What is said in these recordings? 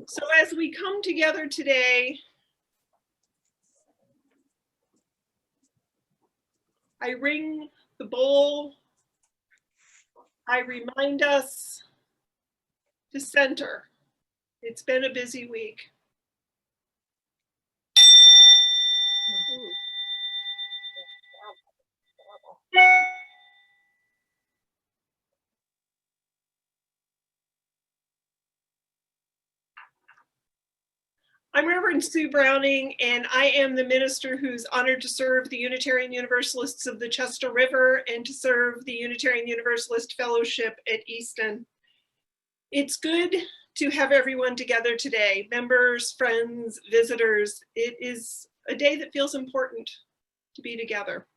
So as we come together today, I ring the bowl. I remind us to center. It's been a busy week. I'm Reverend Sue Browning, and I am the minister who's honored to serve the Unitarian Universalists of the Chester River and to serve the Unitarian Universalist Fellowship at Easton. It's good to have everyone together today, members, friends, visitors. It is a day that feels important to be together.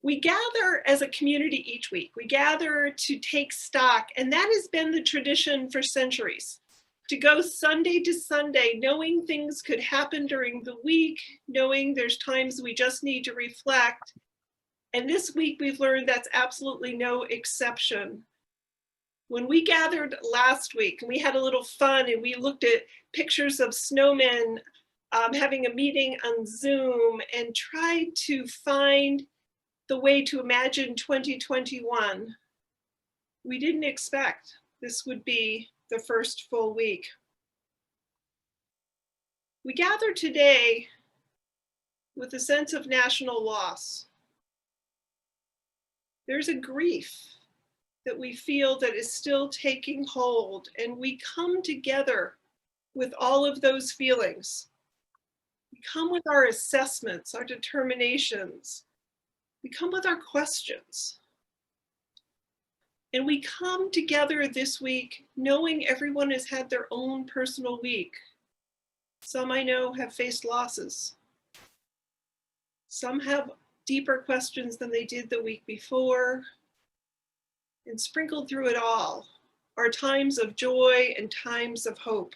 We gather as a community each week. We gather to take stock, and that has been the tradition for centuries. To go Sunday to Sunday, knowing things could happen during the week, knowing there's times we just need to reflect. And this week we've learned that's absolutely no exception. When we gathered last week, and we had a little fun and we looked at pictures of snowmen having a meeting on Zoom and tried to find the way to imagine 2021, we didn't expect this would be the first full week. We gather today with a sense of national loss. There's a grief that we feel that is still taking hold, and we come together with all of those feelings. We come with our assessments, our determinations. We come with our questions. And we come together this week knowing everyone has had their own personal week. Some I know have faced losses. Some have deeper questions than they did the week before. And sprinkled through it all are times of joy and times of hope.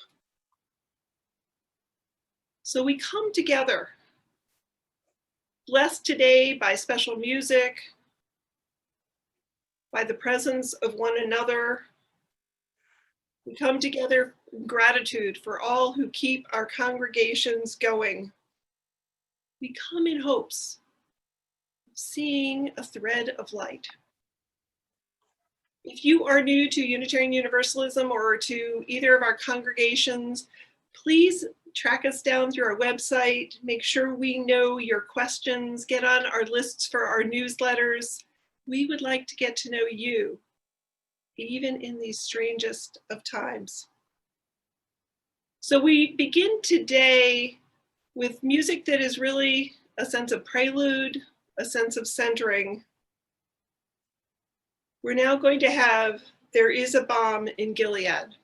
So we come together, blessed today by special music, by the presence of one another. We come together in gratitude for all who keep our congregations going. We come in hopes of seeing a thread of light. If you are new to Unitarian Universalism or to either of our congregations, please track us down through our website, make sure we know your questions, get on our lists for our newsletters. We would like to get to know you, even in these strangest of times. So we begin today with music that is really a sense of prelude, a sense of centering. We're now going to have There Is a Balm in Gilead.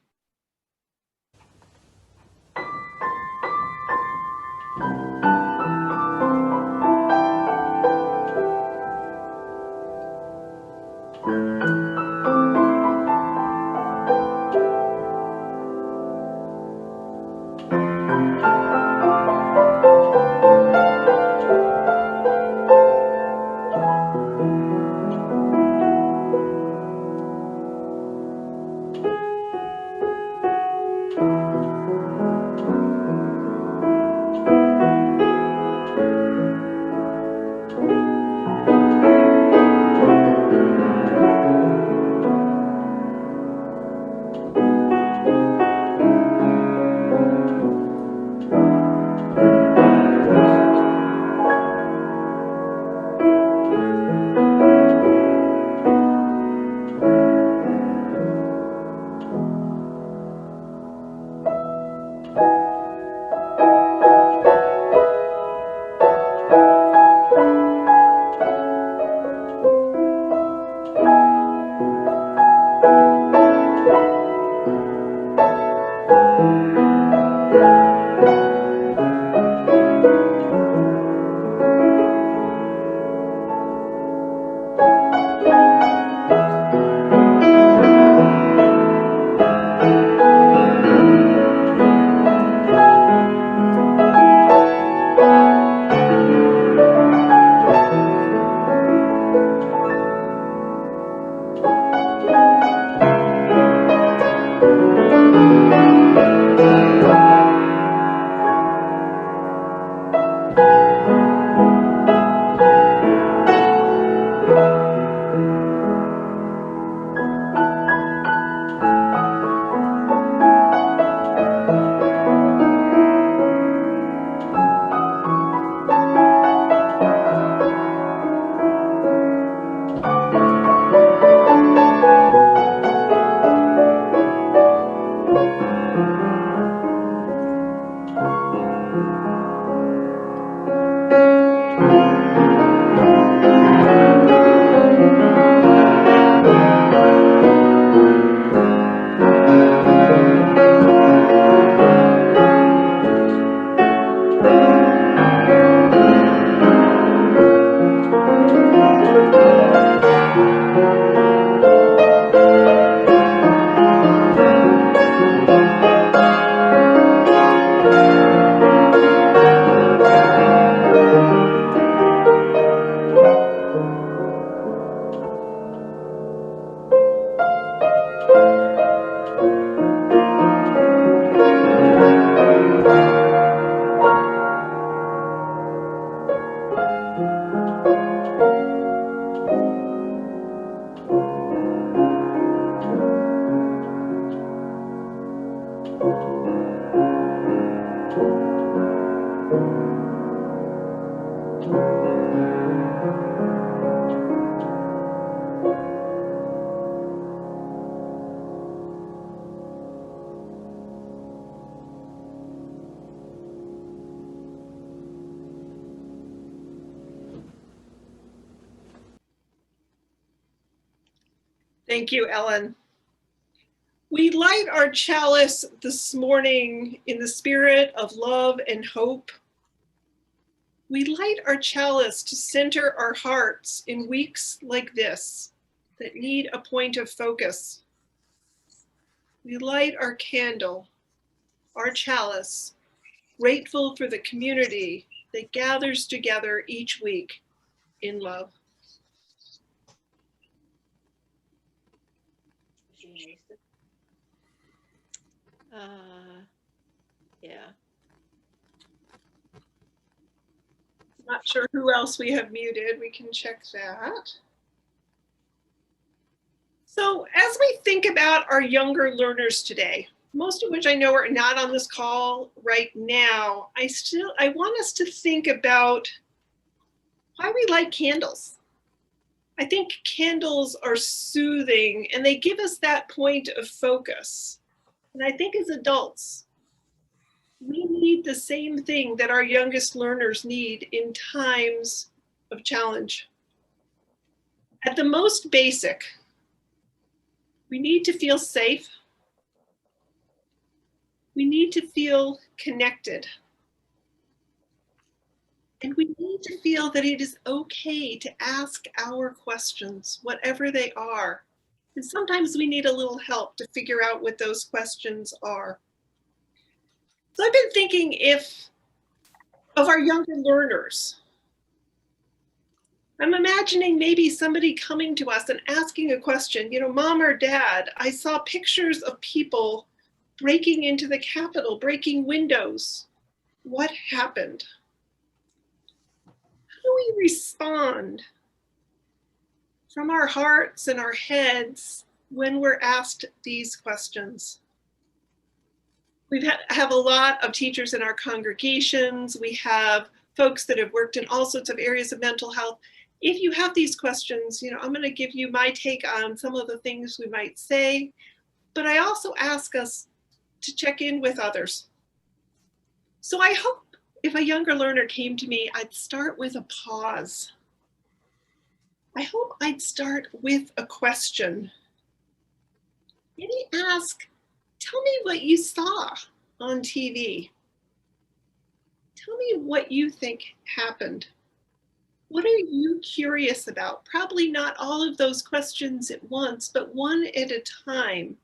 Thank you, Ellen. We light our chalice this morning in the spirit of love and hope. We light our chalice to center our hearts in weeks like this that need a point of focus. We light our candle, our chalice, grateful for the community that gathers together each week in love. Yeah. Not sure who else we have muted. We can check that. So as we think about our younger learners today, most of which I know are not on this call right now, I want us to think about why we light candles. I think candles are soothing and they give us that point of focus. And I think as adults, we need the same thing that our youngest learners need in times of challenge. At the most basic, we need to feel safe. We need to feel connected. And we need to feel that it is okay to ask our questions, whatever they are. And sometimes we need a little help to figure out what those questions are. So I've been thinking of our younger learners. I'm imagining maybe somebody coming to us and asking a question, Mom or Dad, I saw pictures of people breaking into the Capitol, breaking windows. What happened? How do we respond from our hearts and our heads when we're asked these questions? We have a lot of teachers in our congregations. We have folks that have worked in all sorts of areas of mental health. If you have these questions, I'm going to give you my take on some of the things we might say, but I also ask us to check in with others. So I hope if a younger learner came to me, I'd start with a pause. I hope I'd start with a question. Maybe ask, tell me what you saw on TV. Tell me what you think happened. What are you curious about? Probably not all of those questions at once, but one at a time.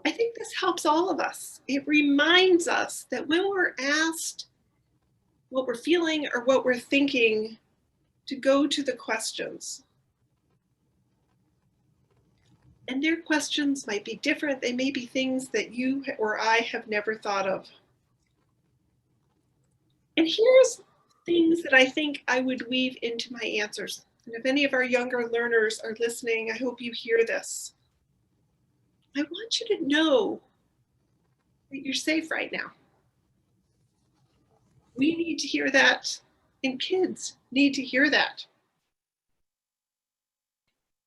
I think this helps all of us. It reminds us that when we're asked what we're feeling or what we're thinking, to go to the questions. And their questions might be different. They may be things that you or I have never thought of. And here's things that I think I would weave into my answers. And if any of our younger learners are listening, I hope you hear this. I want you to know that you're safe right now. We need to hear that, and kids need to hear that.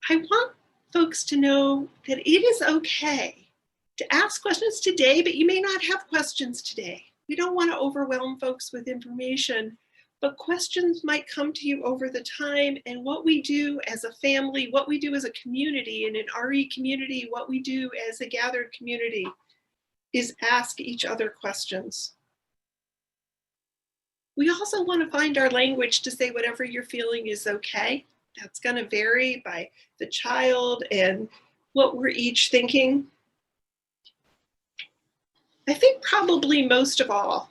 I want folks to know that it is okay to ask questions today, but you may not have questions today. We don't want to overwhelm folks with information, but questions might come to you over the time, and what we do as a family, what we do as a community, in an RE community, what we do as a gathered community is ask each other questions. We also want to find our language to say whatever you're feeling is okay. That's going to vary by the child and what we're each thinking. I think probably most of all,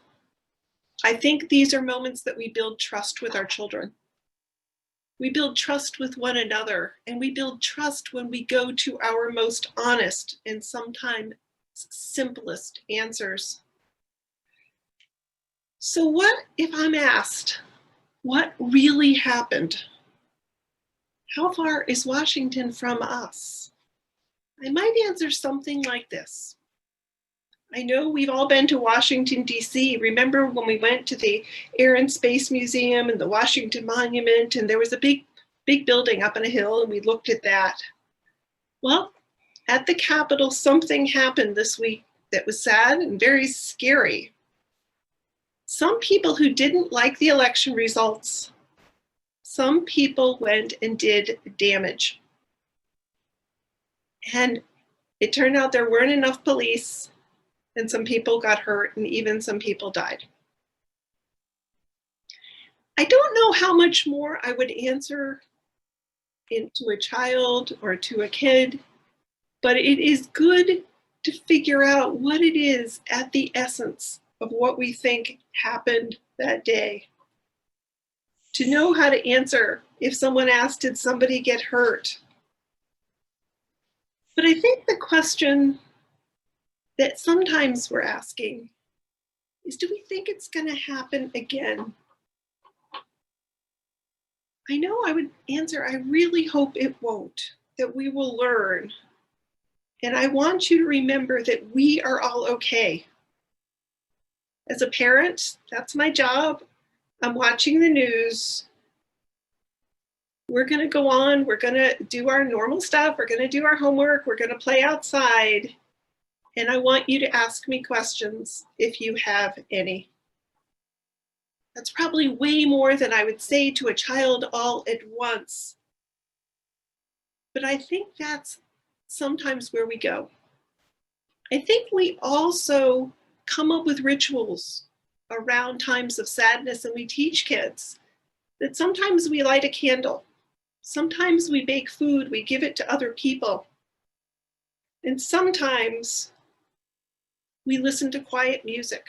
I think these are moments that we build trust with our children. We build trust with one another, and we build trust when we go to our most honest and sometimes simplest answers. So what if I'm asked, what really happened? How far is Washington from us? I might answer something like this. I know we've all been to Washington, D.C. Remember when we went to the Air and Space Museum and the Washington Monument, and there was a big building up on a hill, and we looked at that. Well, at the Capitol, something happened this week that was sad and very scary. Some people who didn't like the election results some people went and did damage. And it turned out there weren't enough police, and some people got hurt, and even some people died. I don't know how much more I would answer to a child or to a kid, but it is good to figure out what it is at the essence of what we think happened that day. To know how to answer if someone asked, did somebody get hurt? But I think the question that sometimes we're asking is, do we think it's going to happen again? I know I would answer, I really hope it won't, that we will learn. And I want you to remember that we are all okay. As a parent, that's my job. I'm watching the news. We're going to go on. We're going to do our normal stuff. We're going to do our homework. We're going to play outside. And I want you to ask me questions if you have any. That's probably way more than I would say to a child all at once. But I think that's sometimes where we go. I think we also come up with rituals around times of sadness, and we teach kids that sometimes we light a candle, sometimes we bake food, we give it to other people, and sometimes we listen to quiet music.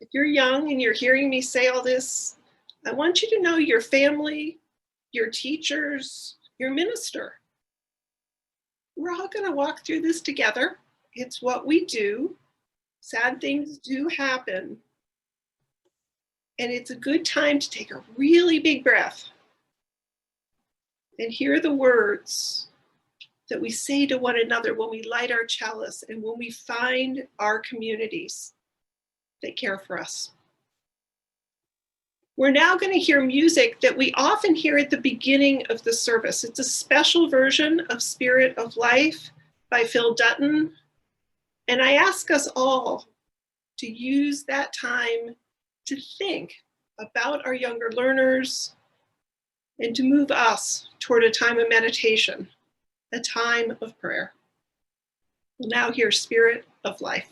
If you're young and you're hearing me say all this, I want you to know your family, your teachers, your minister, we're all going to walk through this together. It's what we do. Sad things do happen. And it's a good time to take a really big breath and hear the words that we say to one another when we light our chalice and when we find our communities that care for us. We're now going to hear music that we often hear at the beginning of the service. It's a special version of Spirit of Life by Phillip Dutton. And I ask us all to use that time to think about our younger learners and to move us toward a time of meditation, a time of prayer. We'll now hear Spirit of Life.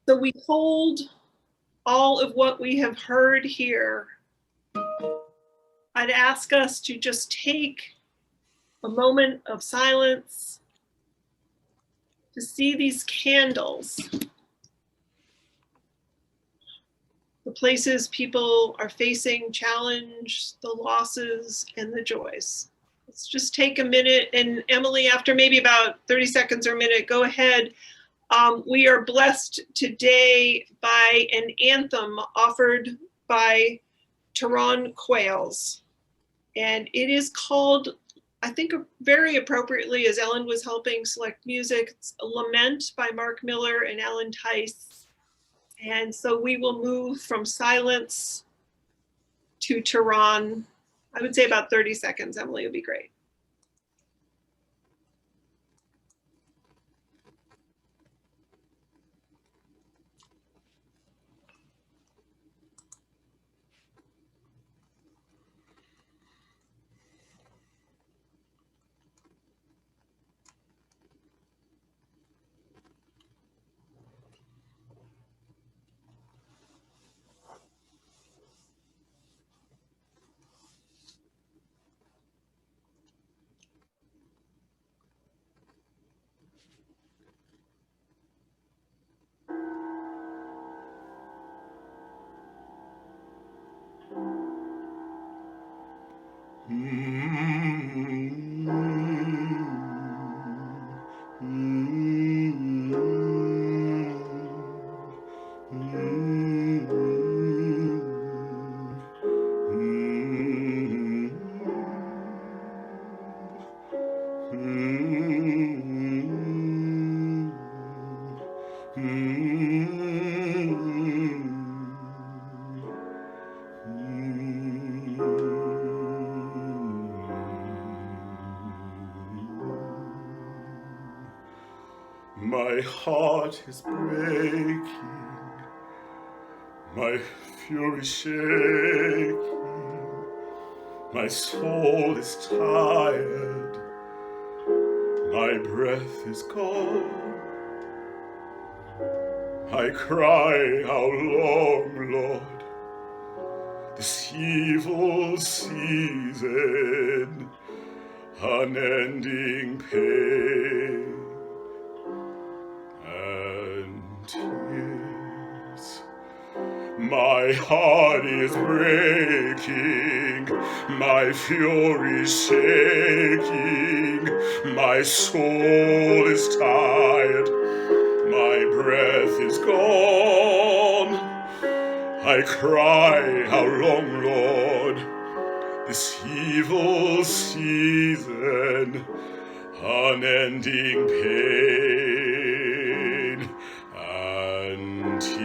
So we hold all of what we have heard here. I'd ask us to just take a moment of silence to see these candles, the places people are facing challenge, the losses, and the joys. Let's just take a minute, and Emily, after maybe about 30 seconds or a minute, go ahead. We are blessed today by an anthem offered by Terron Quailes, and it is called, I think very appropriately, as Ellen was helping select music, it's a Lament by Mark Miller and Alan Tice. And so we will move from silence to Terron. I would say about 30 seconds, Emily, would be great. My heart is breaking, my fury shaking, my soul is tired, my breath is gone. I cry, how long, Lord, this evil season, unending pain and tears. My heart is breaking, my fury shaking, my soul is tired, my breath is gone. I cry, how long, Lord, this evil season, unending pain and tears.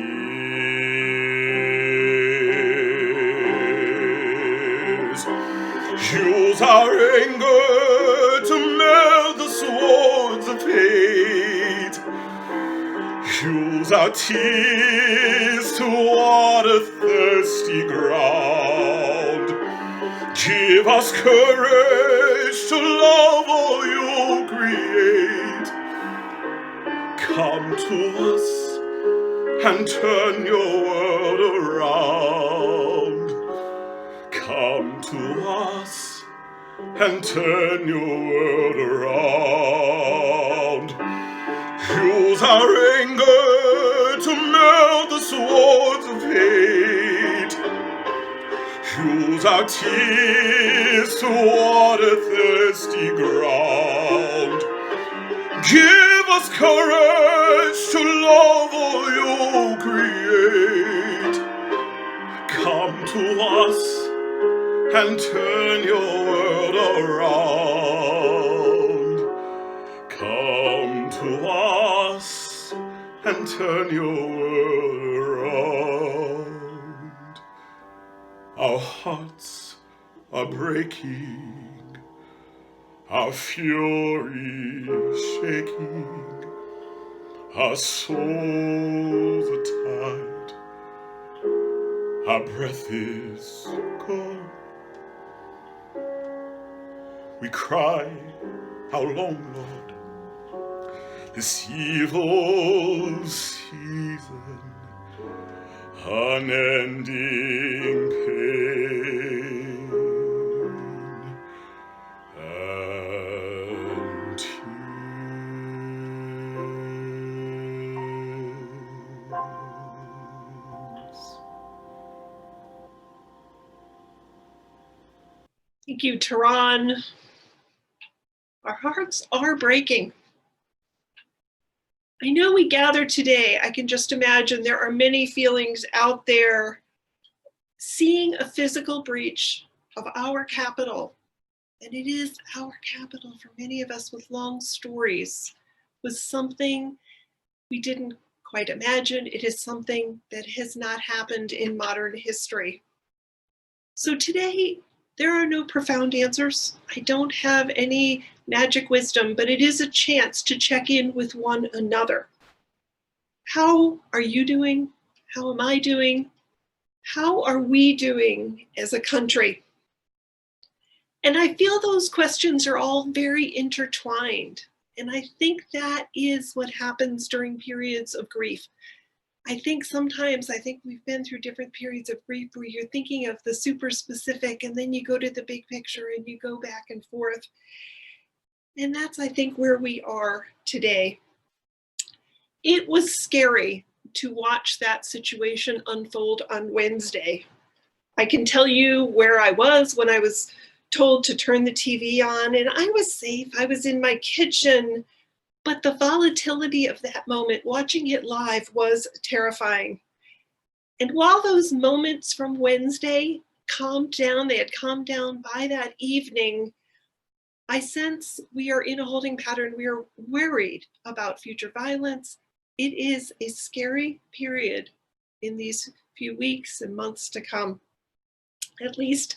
Use our anger to melt the swords of hate. Use our tears to water thirsty ground. Give us courage to love all you create. Come to us and turn your world around. Come to us and turn your world around. Use our anger to melt the swords of hate. Use our tears to water thirsty ground. Give us courage to love all you create. Come to us and turn your world around. Come to us and turn your world around. Our hearts are breaking, our fury shaking, our souls are tired, our breath is gone. We cry, how long, Lord, this evil season, unending pain and tears. Thank you, Terron. Our hearts are breaking. I know we gather today. I can just imagine there are many feelings out there. Seeing a physical breach of our capital, and it is our capital for many of us with long stories, was something we didn't quite imagine. It is something that has not happened in modern history. So today, there are no profound answers. I don't have any magic wisdom, but it is a chance to check in with one another. How are you doing? How am I doing? How are we doing as a country? And I feel those questions are all very intertwined. And I think that is what happens during periods of grief. I think we've been through different periods of grief where you're thinking of the super specific and then you go to the big picture and you go back and forth. And that's, I think, where we are today. It was scary to watch that situation unfold on Wednesday. I can tell you where I was when I was told to turn the TV on, and I was safe. I was in my kitchen, but the volatility of that moment, watching it live, was terrifying. And while those moments from Wednesday calmed down, they had calmed down by that evening, I sense we are in a holding pattern. We are worried about future violence. It is a scary period in these few weeks and months to come. At least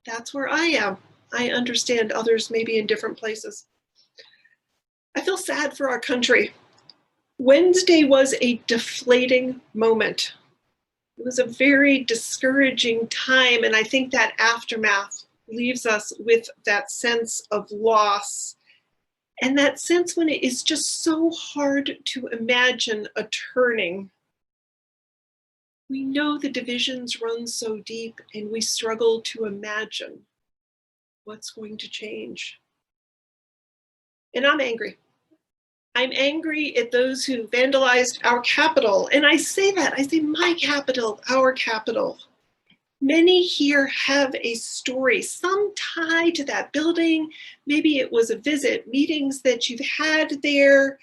that's where I am. I understand others may be in different places. I feel sad for our country. Wednesday was a deflating moment. It was a very discouraging time, and I think that aftermath leaves us with that sense of loss and that sense when it is just so hard to imagine a turning. We know the divisions run so deep, and we struggle to imagine what's going to change. And I'm angry. I'm angry at those who vandalized our capital. And I say that, I say my capital, our capital. Many here have a story, some tie to that building. Maybe it was a visit, meetings that you've had there.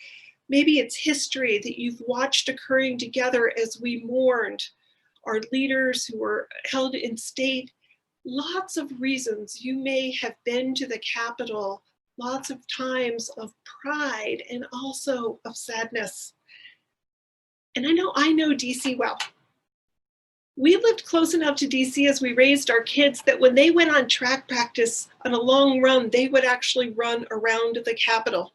Maybe it's history that you've watched occurring together as we mourned our leaders who were held in state. Lots of reasons you may have been to the Capitol, lots of times of pride and also of sadness. And I know DC well. We lived close enough to DC as we raised our kids that when they went on track practice on a long run, they would actually run around the Capitol.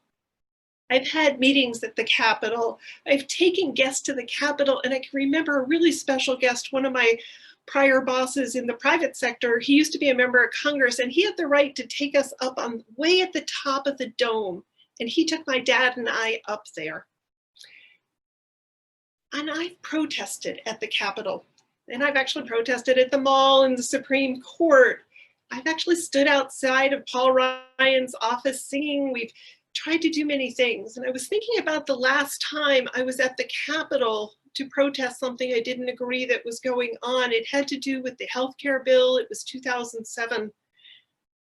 I've had meetings at the Capitol. I've taken guests to the Capitol, and I can remember a really special guest, one of my prior bosses in the private sector. He used to be a member of Congress, and he had the right to take us up on way at the top of the dome. And he took my dad and I up there. And I've protested at the Capitol. And I've actually protested at the mall and the Supreme Court. I've actually stood outside of Paul Ryan's office singing. We've tried to do many things. And I was thinking about the last time I was at the Capitol to protest something I didn't agree that was going on. It had to do with the healthcare bill. It was 2007.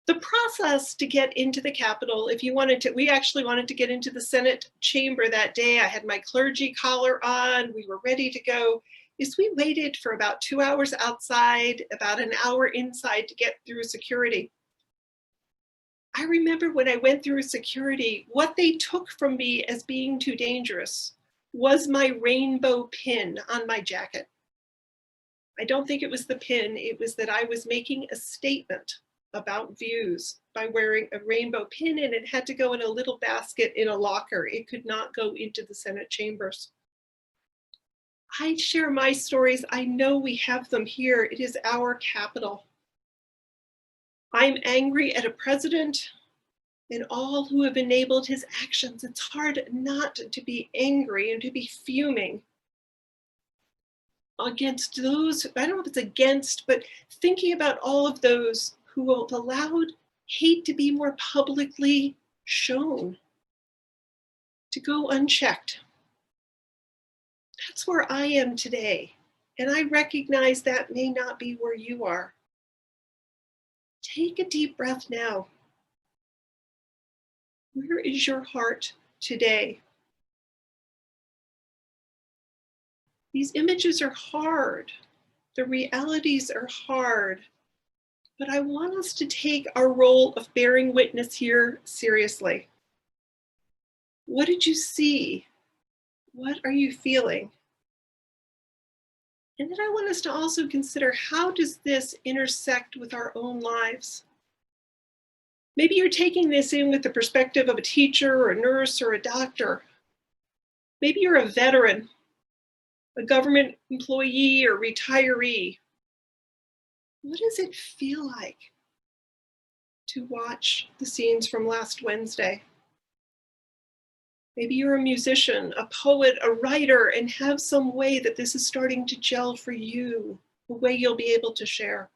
The process to get into the Capitol, if you wanted to, we actually wanted to get into the Senate chamber that day. I had my clergy collar on. We were ready to go. Is we waited for about 2 hours outside, about an hour inside to get through security. I remember when I went through security, what they took from me as being too dangerous was my rainbow pin on my jacket. I don't think it was the pin, it was that I was making a statement about views by wearing a rainbow pin, and it had to go in a little basket in a locker. It could not go into the Senate chambers. I share my stories. I know we have them here. It is our capital. I'm angry at a president and all who have enabled his actions. It's hard not to be angry and to be fuming against those, I don't know if it's against, but thinking about all of those who have allowed hate to be more publicly shown, to go unchecked. That's where I am today. And I recognize that may not be where you are. Take a deep breath now. Where is your heart today? These images are hard. The realities are hard. But I want us to take our role of bearing witness here seriously. What did you see? What are you feeling? And then I want us to also consider, how does this intersect with our own lives? Maybe you're taking this in with the perspective of a teacher or a nurse or a doctor. Maybe you're a veteran, a government employee or retiree. What does it feel like to watch the scenes from last Wednesday? Maybe you're a musician, a poet, a writer, and have some way that this is starting to gel for you, a way you'll be able to share.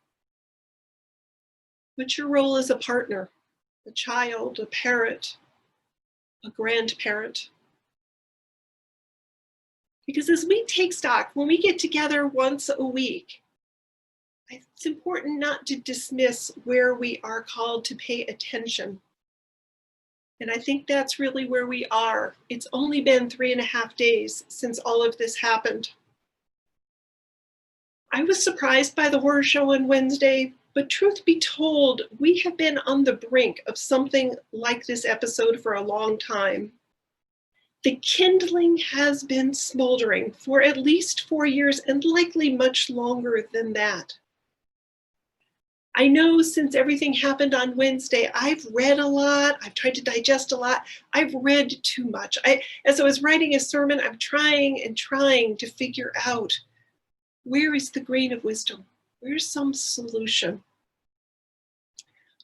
What's your role as a partner, a child, a parent, a grandparent? Because as we take stock, when we get together once a week, it's important not to dismiss where we are called to pay attention. And I think that's really where we are. It's only been 3.5 days since all of this happened. I was surprised by the horror show on Wednesday, but truth be told, we have been on the brink of something like this episode for a long time. The kindling has been smoldering for at least 4 years and likely much longer than that. I know since everything happened on Wednesday, I've read a lot. I've tried to digest a lot. I've read too much. As I was writing a sermon, I'm trying to figure out, where is the grain of wisdom? Where's some solution?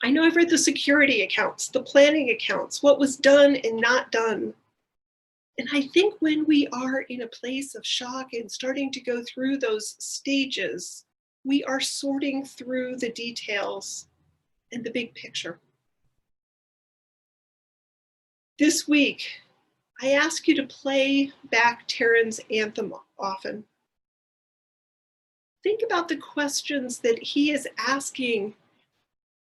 I know I've read the security accounts, the planning accounts, what was done and not done. And I think when we are in a place of shock and starting to go through those stages, we are sorting through the details and the big picture. This week, I ask you to play back Terron's anthem often. Think about the questions that he is asking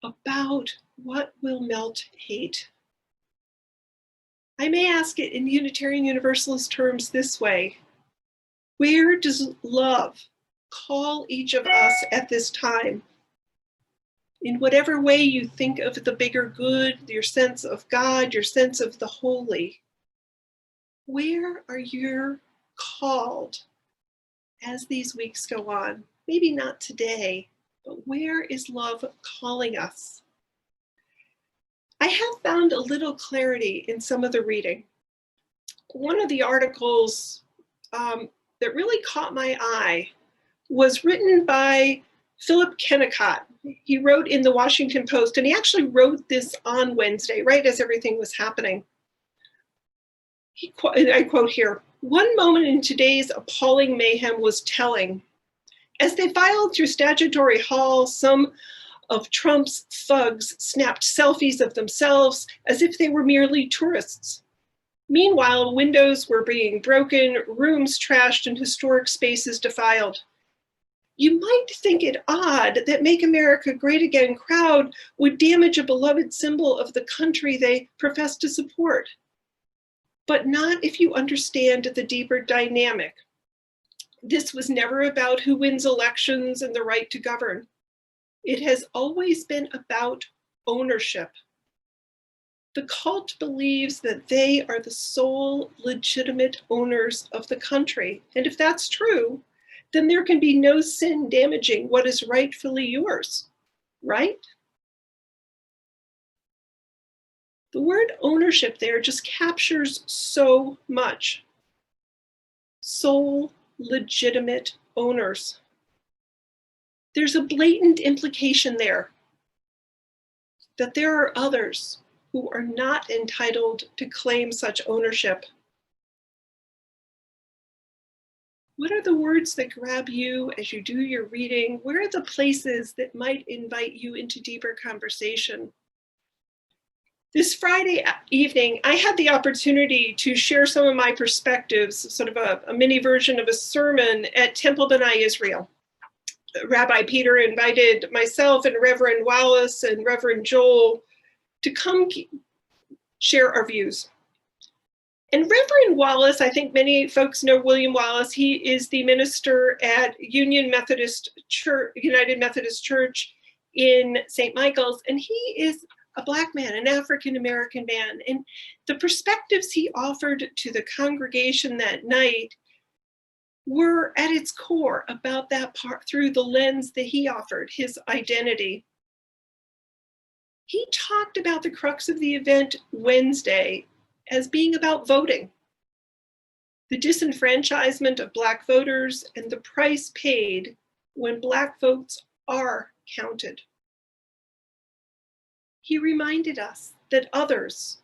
about what will melt hate. I may ask it in Unitarian Universalist terms this way: where does love call each of us at this time? In whatever way you think of the bigger good, your sense of God, your sense of the holy, where are you called as these weeks go on? Maybe not today, but where is love calling us? I have found a little clarity in some of the reading. One of the articles that really caught my eye was written by Phillip Kennicott. He wrote in the Washington Post, and he actually wrote this on Wednesday, right as everything was happening. I quote here, "One moment in today's appalling mayhem was telling. As they filed through Statutory Hall, some of Trump's thugs snapped selfies of themselves as if they were merely tourists. Meanwhile, windows were being broken, rooms trashed, and historic spaces defiled. You might think it odd that Make America Great Again crowd would damage a beloved symbol of the country they profess to support. But not if you understand the deeper dynamic. This was never about who wins elections and the right to govern. It has always been about ownership. The cult believes that they are the sole legitimate owners of the country. And if that's true, then there can be no sin damaging what is rightfully yours, right?" The word ownership there just captures so much. Sole legitimate owners. There's a blatant implication there that there are others who are not entitled to claim such ownership? What are the words that grab you as you do your reading? Where are the places that might invite you into deeper conversation? This Friday evening, I had the opportunity to share some of my perspectives, sort of a mini version of a sermon at Temple B'nai Israel. Rabbi Peter invited myself and Reverend Wallace and Reverend Joel to come share our views. And Reverend Wallace, I think many folks know William Wallace. He is the minister at United Methodist Church in St. Michael's, and he is a Black man, an African-American man. And the perspectives he offered to the congregation that night were at its core about that part through the lens that he offered, his identity. He talked about the crux of the event Wednesday as being about voting, the disenfranchisement of Black voters and the price paid when Black votes are counted. He reminded us that others,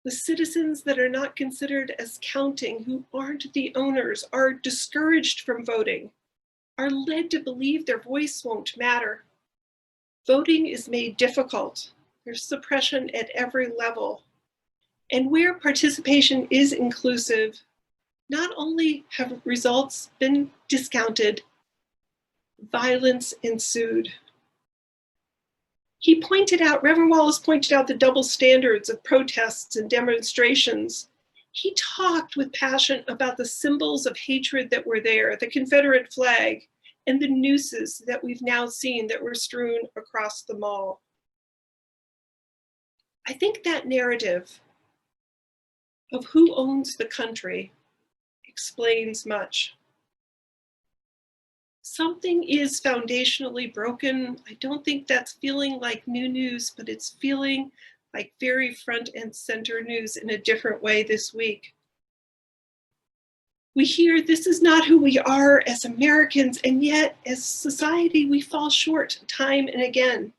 the citizens that are not considered as counting, who aren't the owners, are discouraged from voting, are led to believe their voice won't matter. Voting is made difficult. There's suppression at every level. And where participation is inclusive, not only have results been discounted, violence ensued. He pointed out, Reverend Wallace pointed out the double standards of protests and demonstrations. He talked with passion about the symbols of hatred that were there, the Confederate flag, and the nooses that we've now seen that were strewn across the mall. I think that narrative of who owns the country explains much. Something is foundationally broken. I don't think that's feeling like new news, but it's feeling like very front and center news in a different way this week. We hear this is not who we are as Americans, and yet as society, we fall short time and again.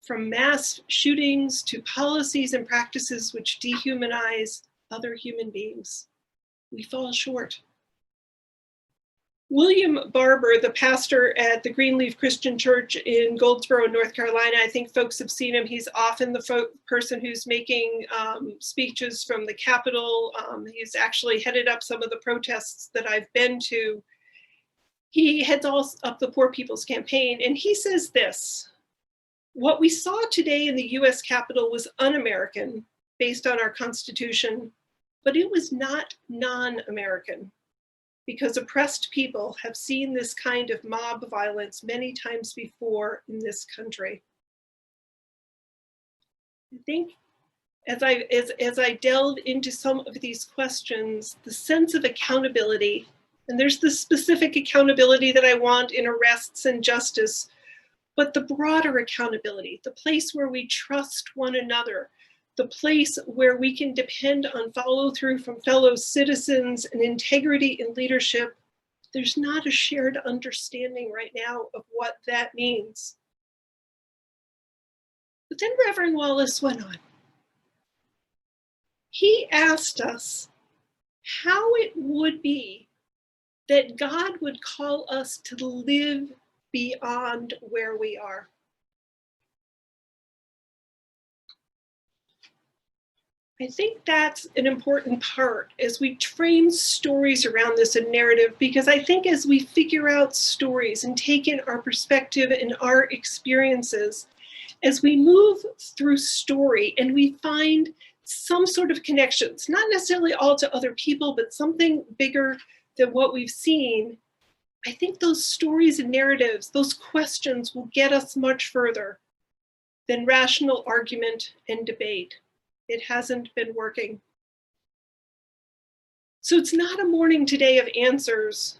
From mass shootings to policies and practices which dehumanize other human beings, we fall short. William Barber, the pastor at the Greenleaf Christian Church in Goldsboro, North Carolina, I think folks have seen him. He's often the person who's making speeches from the Capitol. He's actually headed up some of the protests that I've been to. He heads up the Poor People's Campaign, and he says this: what we saw today in the US Capitol was un-American based on our Constitution, but it was not non-American, because oppressed people have seen this kind of mob violence many times before in this country. I think as I delve into some of these questions, the sense of accountability, and there's the specific accountability that I want in arrests and justice, but the broader accountability, the place where we trust one another, the place where we can depend on follow through from fellow citizens and integrity in leadership, there's not a shared understanding right now of what that means. But then Reverend Wallace went on. He asked us how it would be that God would call us to live beyond where we are. I think that's an important part as we frame stories around this and narrative, because I think as we figure out stories and take in our perspective and our experiences, as we move through story and we find some sort of connections, not necessarily all to other people, but something bigger than what we've seen, I think those stories and narratives, those questions will get us much further than rational argument and debate. It hasn't been working. So it's not a morning today of answers.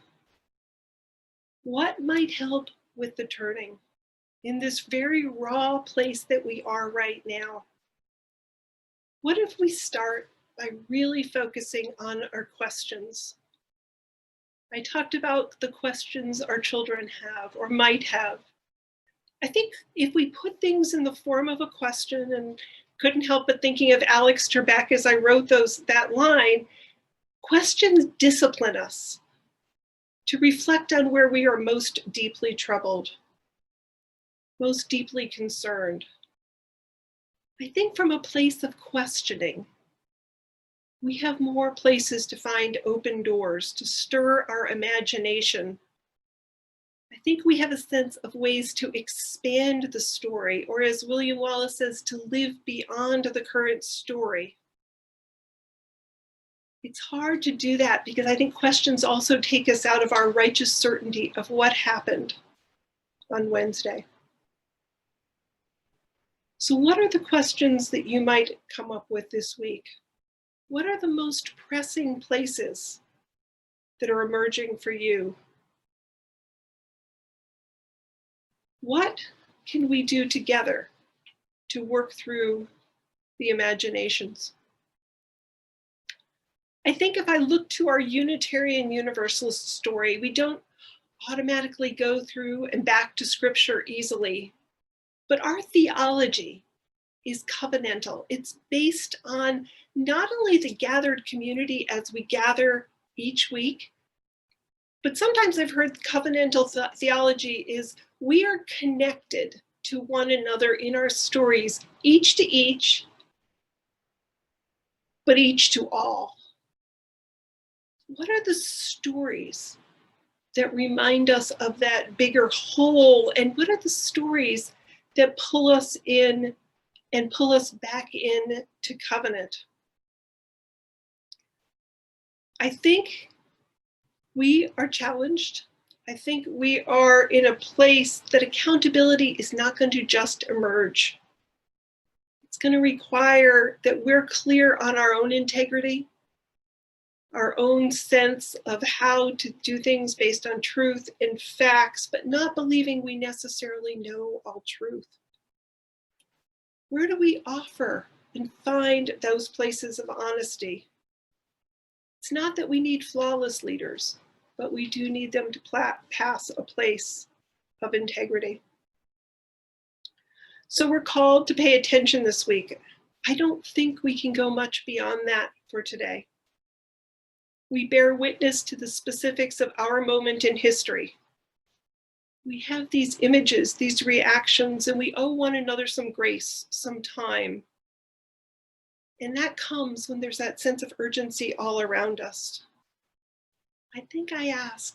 What might help with the turning in this very raw place that we are right now? What if we start by really focusing on our questions? I talked about the questions our children have or might have. I think if we put things in the form of a question and couldn't help but thinking of Alex Trebek as I wrote that line. Questions discipline us to reflect on where we are most deeply troubled, most deeply concerned. I think from a place of questioning, we have more places to find open doors, to stir our imagination. I think we have a sense of ways to expand the story, or as William Wallace says, to live beyond the current story. It's hard to do that because I think questions also take us out of our righteous certainty of what happened on Wednesday. So what are the questions that you might come up with this week? What are the most pressing places that are emerging for you? What can we do together to work through the imaginations? I think if I look to our Unitarian Universalist story, we don't automatically go through and back to scripture easily, but our theology is covenantal. It's based on not only the gathered community as we gather each week, but sometimes I've heard covenantal theology is we are connected to one another in our stories, each to each, but each to all. What are the stories that remind us of that bigger whole? And what are the stories that pull us in and pull us back in to covenant? I think we are challenged. I think we are in a place that accountability is not going to just emerge. It's going to require that we're clear on our own integrity, our own sense of how to do things based on truth and facts, but not believing we necessarily know all truth. Where do we offer and find those places of honesty? It's not that we need flawless leaders, but we do need them to pass a place of integrity. So we're called to pay attention this week. I don't think we can go much beyond that for today. We bear witness to the specifics of our moment in history. We have these images, these reactions, and we owe one another some grace, some time. And that comes when there's that sense of urgency all around us. I think I ask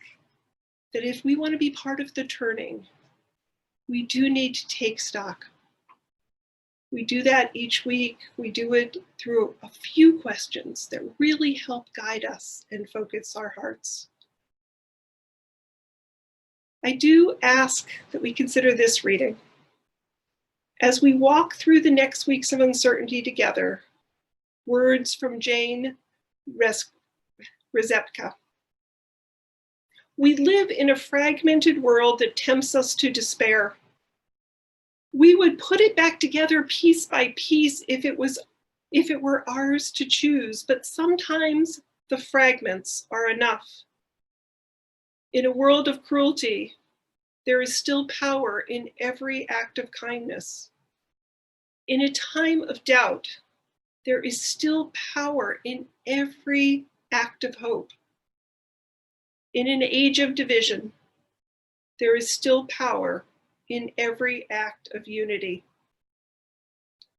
that if we want to be part of the turning, we do need to take stock. We do that each week. We do it through a few questions that really help guide us and focus our hearts. I do ask that we consider this reading. As we walk through the next weeks of uncertainty together, words from Jane Rzepka. We live in a fragmented world that tempts us to despair. We would put it back together piece by piece if it were ours to choose, but sometimes the fragments are enough. In a world of cruelty, there is still power in every act of kindness. In a time of doubt, there is still power in every act of hope. In an age of division, there is still power in every act of unity.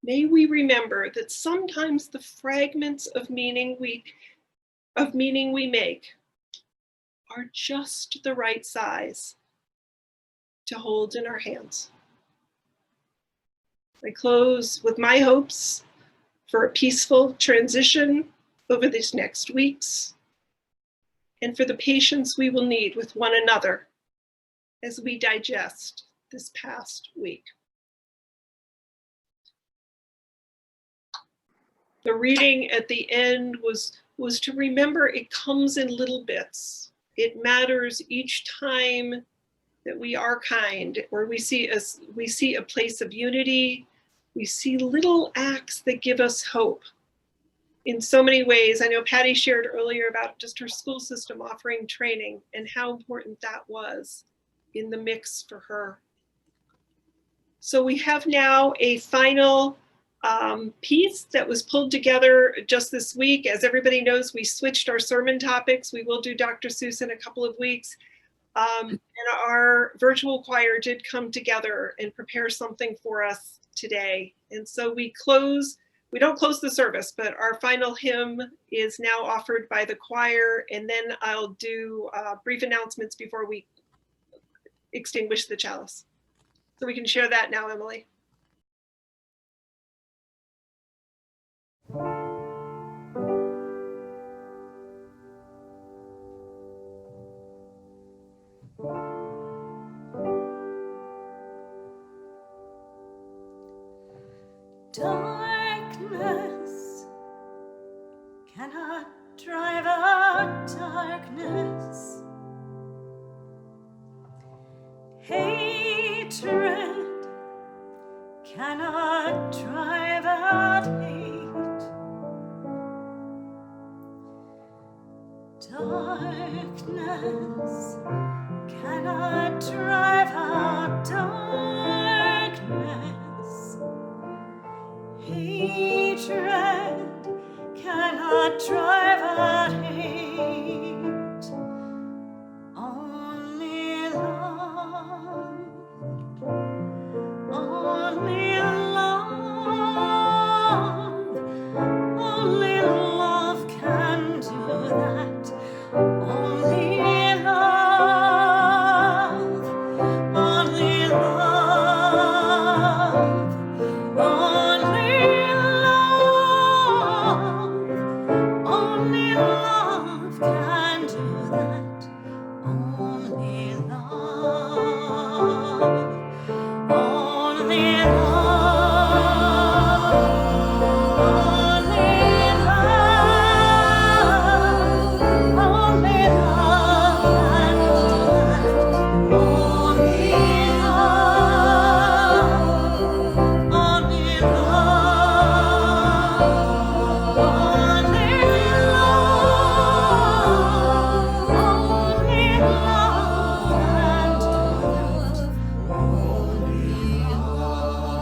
May we remember that sometimes the fragments of meaning we make are just the right size to hold in our hands. I close with my hopes for a peaceful transition over these next weeks and for the patience we will need with one another as we digest this past week. The reading at the end was to remember it comes in little bits. It matters each time that we are kind, or we see a place of unity. We see little acts that give us hope in so many ways. I know Patty shared earlier about just her school system offering training and how important that was in the mix for her. So we have now a final piece that was pulled together just this week. As everybody knows, we switched our sermon topics. We will do Dr. Seuss in a couple of weeks. And our virtual choir did come together and prepare something for us today. And so we don't close the service, but our final hymn is now offered by the choir. And then I'll do brief announcements before we extinguish the chalice. So we can share that now, Emily. Darkness cannot drive out darkness. Hatred cannot drive out hate. Darkness cannot drive out darkness. Hatred cannot drive out hate. Only love, only love, only love can do that. Only love, only love, only love can do that. Only love, only love, only love can do that. Only love,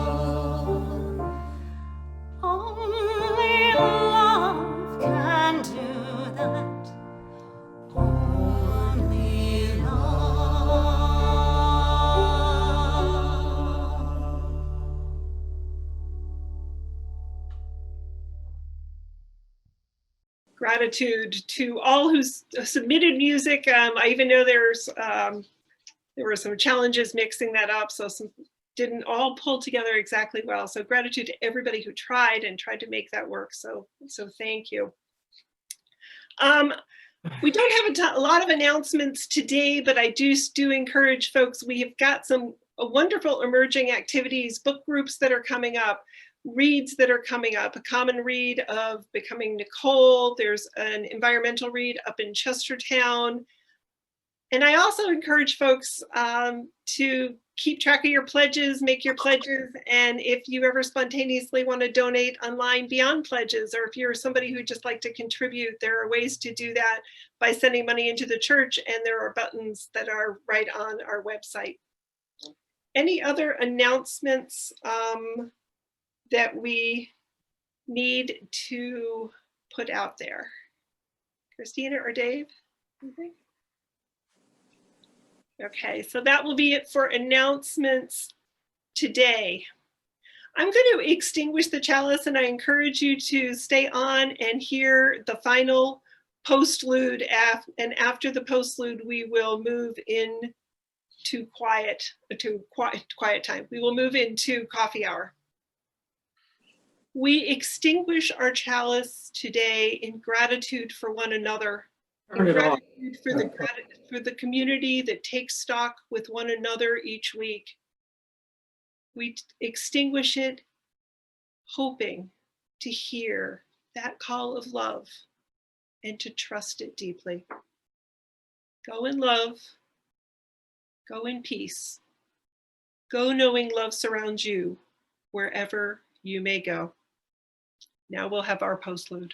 only love can do that. Only love. Gratitude to all who submitted music. I even know there were some challenges mixing that up, so some didn't all pull together exactly well. So gratitude to everybody who tried to make that work. So thank you. We don't have a lot of announcements today, but I do encourage folks. We have got some wonderful emerging activities, book groups that are coming up, reads that are coming up, a common read of Becoming Nicole. There's an environmental read up in Chestertown. And I also encourage folks to keep track of your pledges, make your pledges. And if you ever spontaneously want to donate online beyond pledges, or if you're somebody who'd just like to contribute, there are ways to do that by sending money into the church. And there are buttons that are right on our website. Any other announcements that we need to put out there? Christina or Dave, anything? Okay, so that will be it for announcements today. I'm going to extinguish the chalice, and I encourage you to stay on and hear the final postlude. And after the postlude, we will move in to quiet time. We will move into coffee hour. We extinguish our chalice today in gratitude for one another. In gratitude for the community that takes stock with one another each week. We extinguish it hoping to hear that call of love and to trust it deeply. Go in love, go in peace, go knowing love surrounds you wherever you may go. Now we'll have our postlude.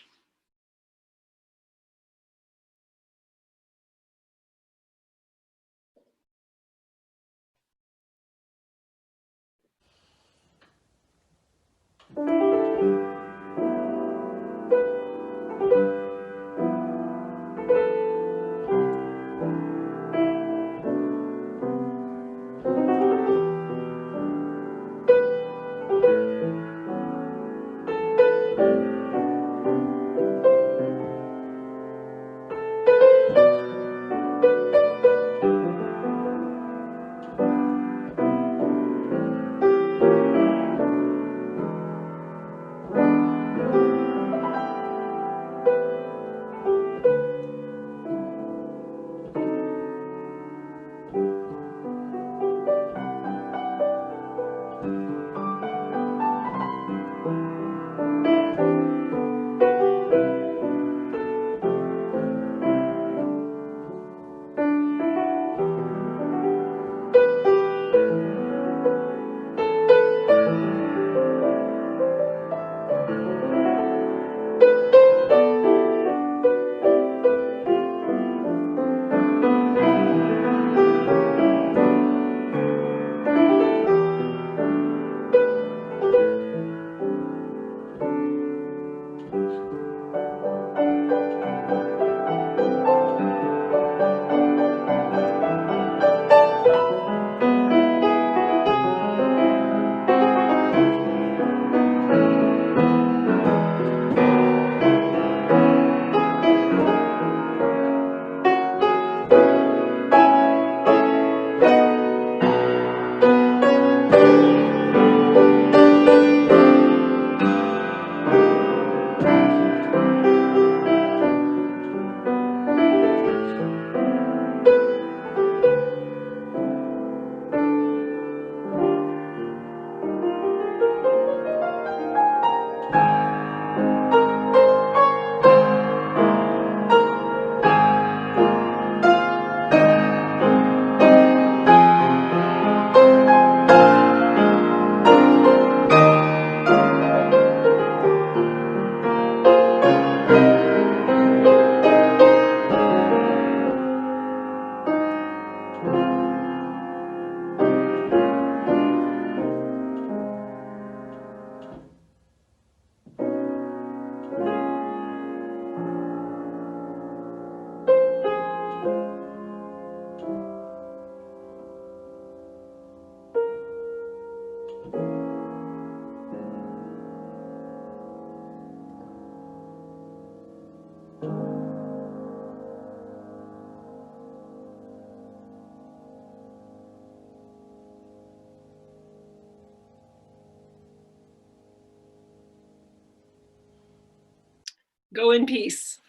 Go in peace.